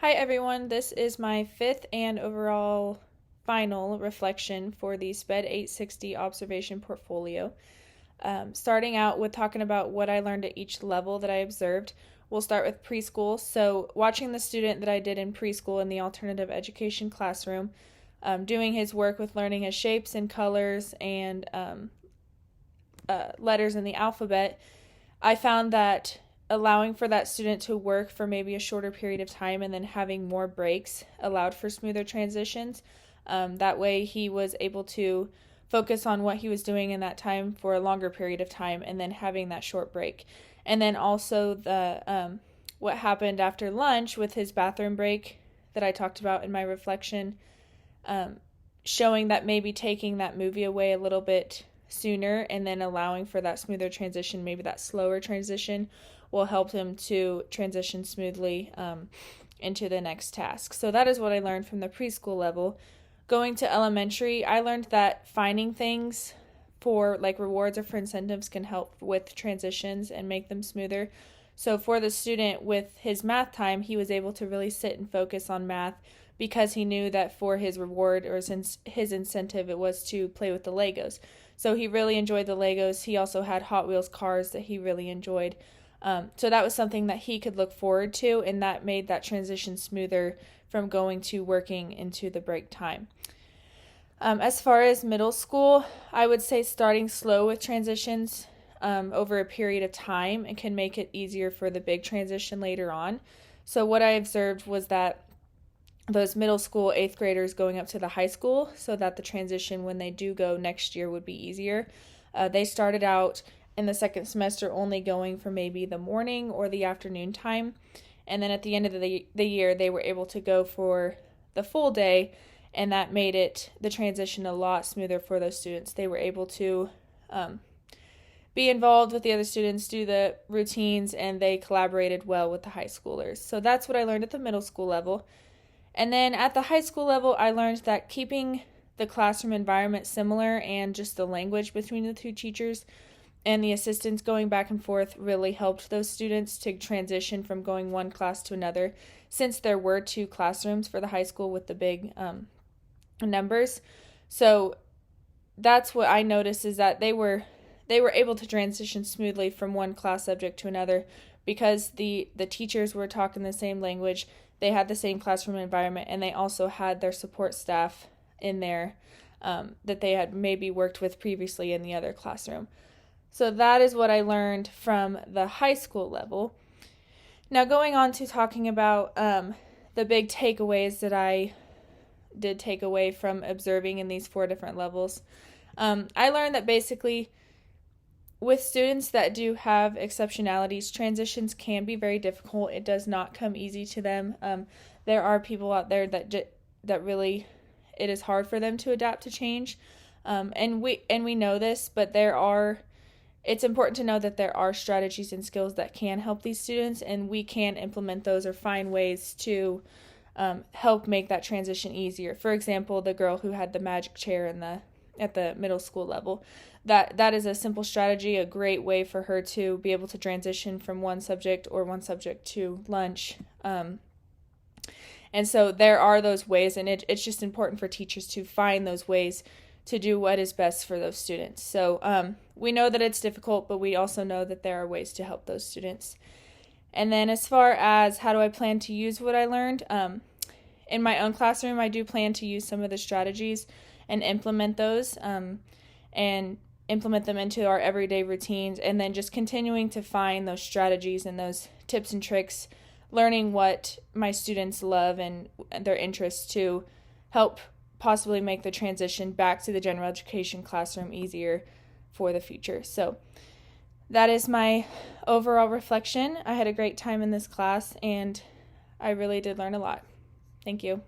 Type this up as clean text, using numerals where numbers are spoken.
Hi everyone, this is my fifth and overall final reflection for the SPED 860 observation portfolio. Starting out with talking about what I learned at each level that I observed. We'll start with preschool. So, watching the student that I did in preschool in the alternative education classroom, doing his work with learning his shapes and colors and letters in the alphabet, I found that allowing for that student to work for maybe a shorter period of time and then having more breaks allowed for smoother transitions. That way he was able to focus on what he was doing in that time for a longer period of time and then having that short break. And then also the what happened after lunch with his bathroom break that I talked about in my reflection, showing that maybe taking that movie away a little bit sooner and then allowing for that smoother transition, maybe that slower transition, will help him to transition smoothly into the next task. So that is what I learned from the preschool level. Going to elementary, I learned that finding things for like rewards or for incentives can help with transitions and make them smoother. So for the student with his math time, he was able to really sit and focus on math because he knew that for his reward or his incentive, it was to play with the Legos. So he really enjoyed the Legos. He also had Hot Wheels cars that he really enjoyed. So that was something that he could look forward to, and that made that transition smoother from going to working into the break time. As far as middle school, I would say starting slow with transitions over a period of time and can make it easier for the big transition later on. So what I observed was that those middle school 8th graders going up to the high school, so that the transition when they do go next year would be easier. They started out in the second semester only going for maybe the morning or the afternoon time. And then at the end of the year, they were able to go for the full day, and that made the transition a lot smoother for those students. They were able to be involved with the other students, do the routines, and they collaborated well with the high schoolers. So that's what I learned at the middle school level. And then at the high school level, I learned that keeping the classroom environment similar and just the language between the two teachers and the assistants going back and forth really helped those students to transition from going one class to another, since there were two classrooms for the high school with the big numbers. So that's what I noticed, is that they were able to transition smoothly from one class subject to another because the teachers were talking the same language, they had the same classroom environment, and they also had their support staff in there that they had maybe worked with previously in the other classroom. So that is what I learned from the high school level. Now going on to talking about the big takeaways that I did take away from observing in these 4 different levels. I learned that basically with students that do have exceptionalities, transitions can be very difficult. It does not come easy to them. There are people out there that really, it is hard for them to adapt to change. And we know this, but it's important to know that there are strategies and skills that can help these students, and we can implement those or find ways to help make that transition easier. For example, the girl who had the magic chair at the middle school level, that is a simple strategy, a great way for her to be able to transition from one subject to lunch. And so there are those ways, and it's just important for teachers to find those ways to do what is best for those students. So we know that it's difficult, but we also know that there are ways to help those students. And then as far as how do I plan to use what I learned, in my own classroom, I do plan to use some of the strategies and implement those and implement them into our everyday routines, and then just continuing to find those strategies and those tips and tricks, learning what my students love and their interests to help possibly make the transition back to the general education classroom easier for the future. So that is my overall reflection. I had a great time in this class, and I really did learn a lot. Thank you.